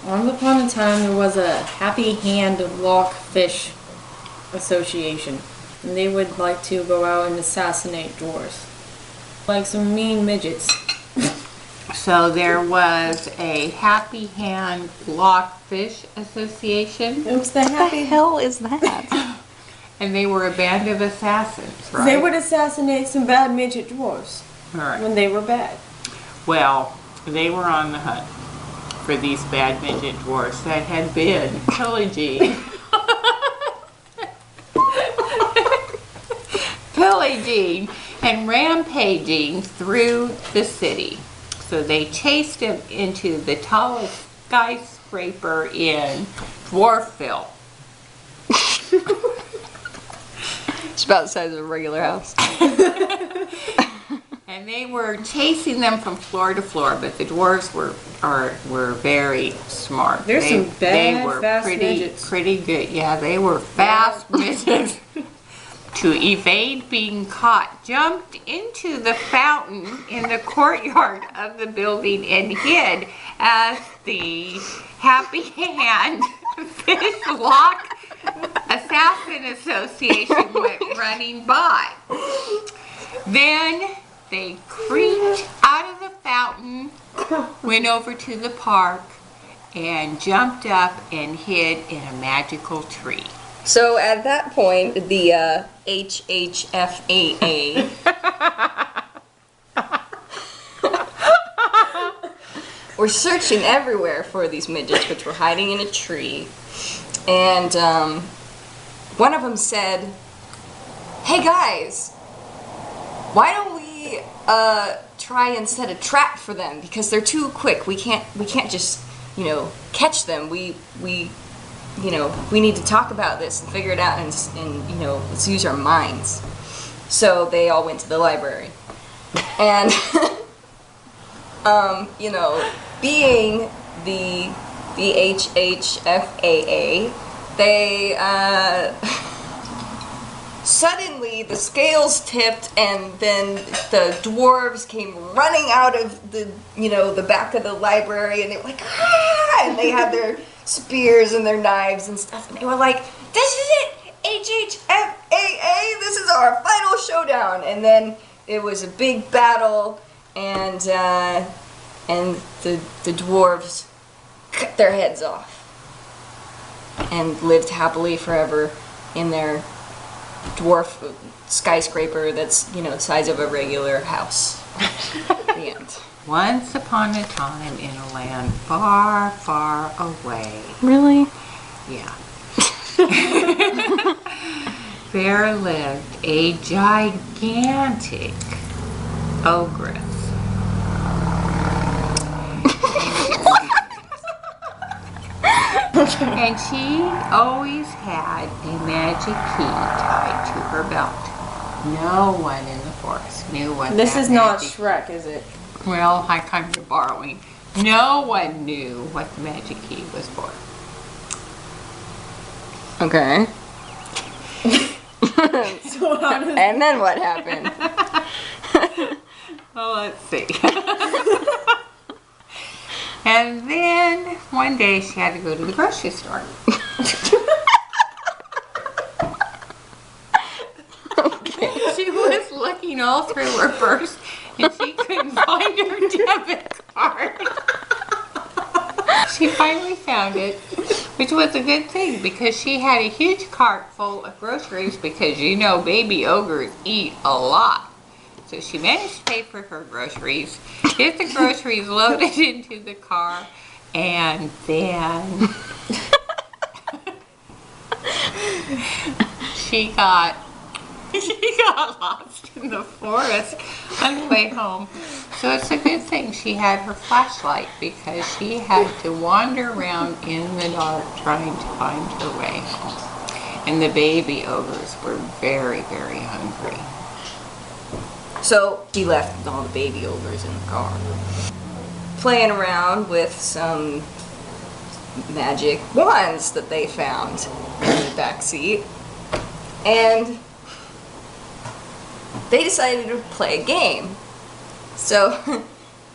Once upon a time, there was a Happy Hand Lock Fish Association, and they would like to go out and assassinate dwarves. Like some mean midgets. So there was a Happy Hand Lock Fish Association, It was the What the Happy hell is that? and they were a band of assassins, right? They would assassinate some bad midget dwarves All right. when they were bad. Well, they were on the hunt for these bad midget dwarfs that had been pillaging and rampaging through the city. So they chased him into the tallest skyscraper in Dwarfville. It's about the size of a regular house. And they were chasing them from floor to floor, but the dwarves were very smart. There's some bad, were fast pretty, midgets. pretty good. Yeah, they were fast midgets. To evade being caught, jumped into the fountain in the courtyard of the building and hid as the Happy Hand Fish Lock Assassin Association went running by. Then they creeped out of the fountain, went over to the park, and jumped up and hid in a magical tree. So at that point, the HHFAA were searching everywhere for these midgets, which were hiding in a tree. And one of them said, "Hey guys, why don't we try and set a trap for them, because they're too quick. We can't just catch them. We need to talk about this and figure it out, and let's use our minds." So they all went to the library, and being the HHFAA, they suddenly the scales tipped, and then the dwarves came running out of the back of the library, and they were like, "Ah!" And they had their spears and their knives and stuff, and they were like, "This is it, HHFAA, this is our final showdown." And then it was a big battle, and the dwarves cut their heads off and lived happily forever in their dwarf skyscraper that's the size of a regular house. The end. Once upon a time in a land far, far away. Really? Yeah. There lived a gigantic ogress. And she always had a magic key tied to her belt. No one in the forest knew what This that is not magic- Shrek, is it? Well, I kind of borrowing. No one knew what the magic key was for. Okay. So how does And then what happened? Well, let's see. And then one day she had to go to the grocery store. She was looking all through her purse and she couldn't find her debit card. She finally found it, which was a good thing because she had a huge cart full of groceries because baby ogres eat a lot. So she managed to pay for her groceries, get the groceries loaded into the car, and then she got lost in the forest on the way home. So it's a good thing she had her flashlight because she had to wander around in the dark trying to find her way home. And the baby ogres were very, very hungry. So she left all the baby ogres in the car, playing around with some magic wands that they found in the back seat, and they decided to play a game. So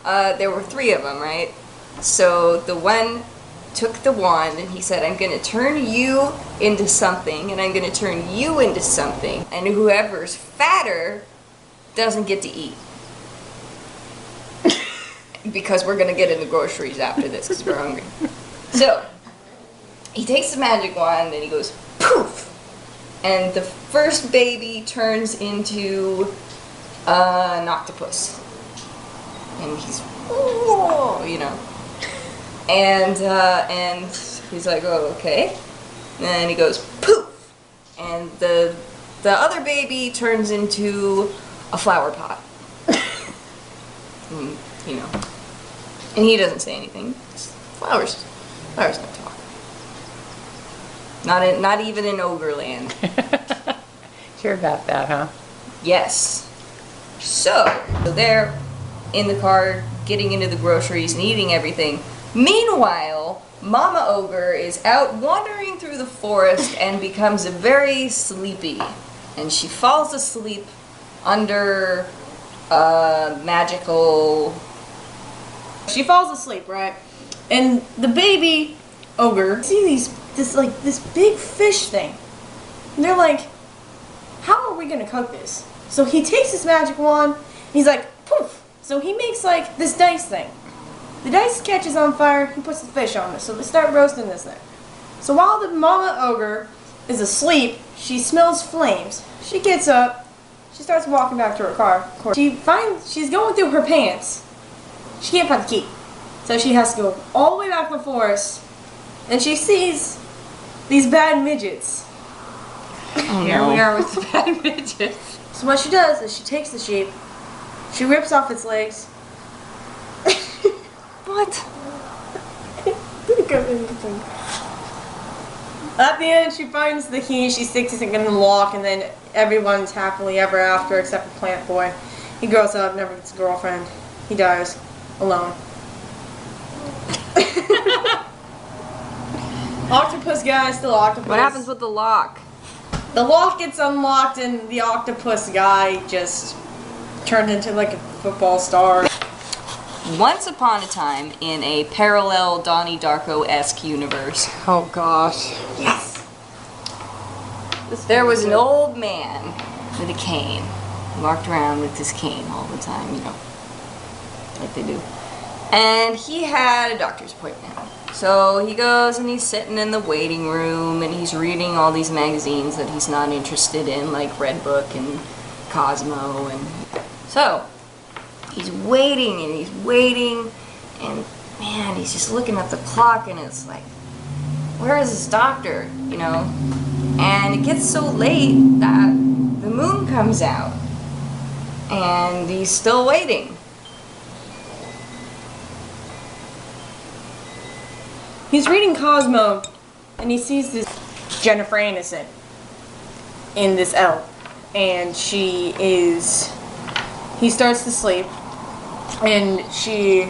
there were 3 of them, right? So the one took the wand and he said, I'm going to turn you into something, and I'm going to turn you into something, and whoever's fatter doesn't get to eat. Because we're going to get in the groceries after this because we're hungry. So, he takes the magic wand and he goes, poof! And the first baby turns into an octopus. And he's, oh, you know. And he's like, oh, okay. And he goes, poof! And the other baby turns into a flower pot. And, you know. And he doesn't say anything. Flowers don't talk. Not even in ogre land. Sure about that, huh? Yes. So they're in the car, getting into the groceries and eating everything. Meanwhile, Mama Ogre is out wandering through the forest and becomes very sleepy. And she falls asleep under a magical... She falls asleep, right? And the baby ogre see this big fish thing. And they're like, how are we gonna cook this? So he takes his magic wand, and he's like, poof! So he makes like this dice thing. The dice catches on fire, he puts the fish on it, so they start roasting this thing. So while the Mama Ogre is asleep, she smells flames. She gets up, she starts walking back to her car. She's going through her pants. She can't find the key. So she has to go all the way back to the forest, and she sees these bad midgets. Oh, here we are with the bad midgets. So what she does is she takes the sheep, she rips off its legs. What? At the end, she finds the key, she sticks it in the lock, and then everyone's happily ever after except for Plant Boy. He grows up, never gets a girlfriend. He dies alone. Octopus guy is still octopus. What happens with the lock? The lock gets unlocked and the octopus guy just turned into like a football star. Once upon a time in a parallel Donnie Darko-esque universe, Oh gosh. Yes. there was an old man with a cane. He walked around with his cane all the time, you know, like they do. And he had a doctor's appointment. So he goes and he's sitting in the waiting room and he's reading all these magazines that he's not interested in, like Red Book and Cosmo. And so he's waiting and man, he's just looking at the clock and it's like, where is this doctor, you know? And it gets so late that the moon comes out and he's still waiting. He's reading Cosmo, and he sees this Jennifer Aniston in this L, and he starts to sleep, and she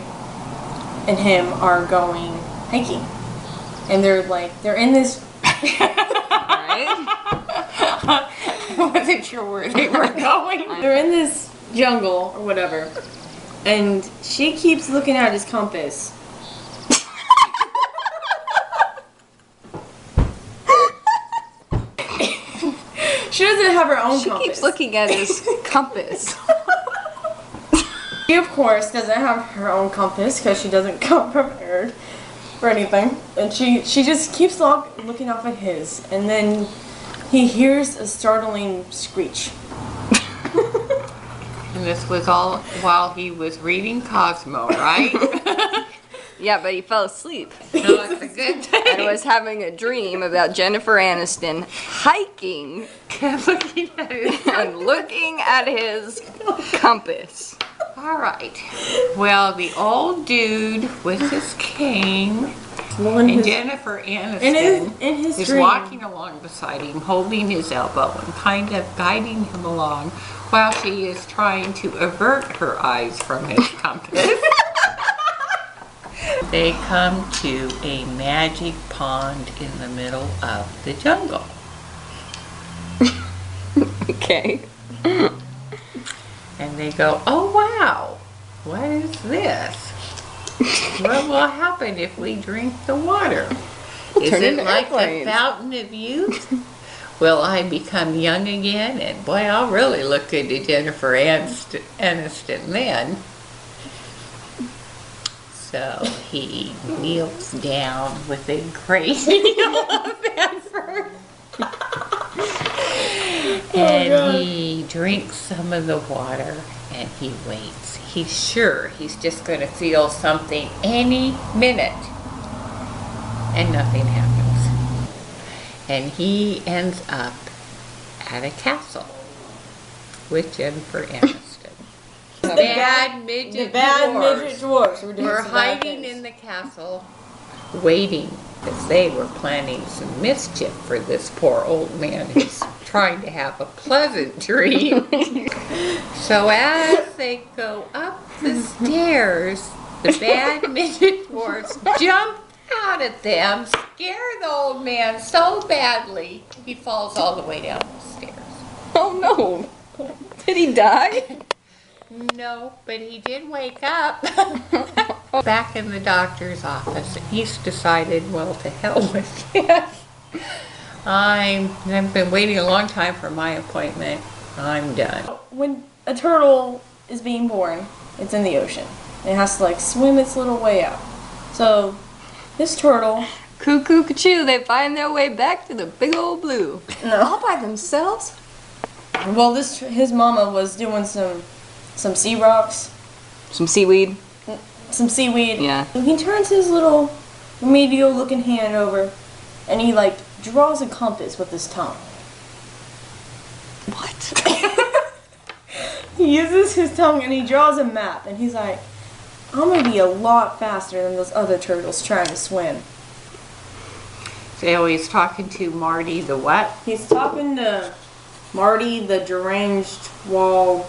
and him are going hiking, and they're in this. Right? I wasn't sure where they were going. They're in this jungle or whatever, and she keeps looking at his compass. She doesn't have her own compass. She keeps looking at his compass. She, of course, doesn't have her own compass because she doesn't come prepared for anything. And she just keeps looking off at his. And then he hears a startling screech. And this was all while he was reading Cosmo, right? Yeah, but he fell asleep. No, it's a good thing. And was having a dream about Jennifer Aniston hiking Kept looking at it. and looking at his compass. All right. Well, the old dude with his cane And Jennifer Aniston in his is dream. walking along beside him, holding his elbow and kind of guiding him along while she is trying to avert her eyes from his compass. They come to a magic pond in the middle of the jungle. Okay. And they go, oh wow, what is this? What will happen if we drink the water? Is Turn it into like the airplanes. fountain of youth? Will I become young again? And boy, I'll really look good to Jennifer Aniston then. So he kneels down with a great deal of effort. And he drinks some of the water and he waits. He's sure he's just going to feel something any minute. And nothing happens. And he ends up at a castle with Jennifer Aniston. The bad midget dwarfs We're doing were some bad hiding things. in the castle, waiting because they were planning some mischief for this poor old man who's trying to have a pleasant dream. So as they go up the stairs, the bad midget dwarfs jump out at them, scare the old man so badly he falls all the way down the stairs. Oh no! Did he die? No, but he did wake up. Back in the doctor's office, he's decided, well, to hell with this. I've been waiting a long time for my appointment. I'm done. When a turtle is being born, it's in the ocean. It has to like swim its little way out. So this turtle, Cuckoo, cuckoo, they find their way back to the big old blue. no, All by themselves? well, his mama was doing some sea rocks, Some seaweed. some seaweed. Yeah. And he turns his little remedial looking hand over, and he like draws a compass with his tongue. What? He uses his tongue and he draws a map, and he's like, I'm gonna be a lot faster than those other turtles trying to swim. So he's talking to Marty the what? He's talking to Marty the deranged walrus.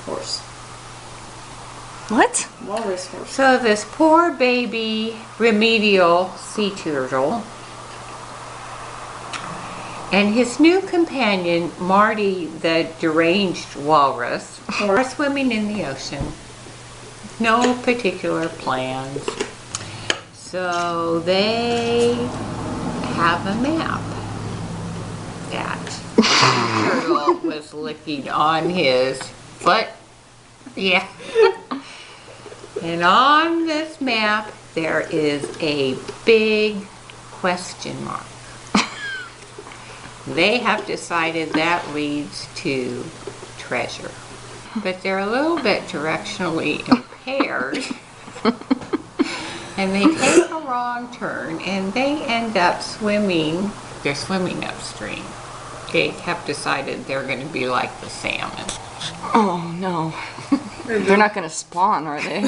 Horse. What? Walrus horse. So this poor baby remedial sea turtle and his new companion, Marty the deranged walrus, are swimming in the ocean. No particular plans. So they have a map that the turtle was licking on his foot. Yeah. And on this map, there is a big question mark. They have decided that leads to treasure. But they're a little bit directionally impaired. And they take a wrong turn and they end up swimming. They're swimming upstream. They have decided they're going to be like the salmon. Oh no. They're not gonna spawn, are they?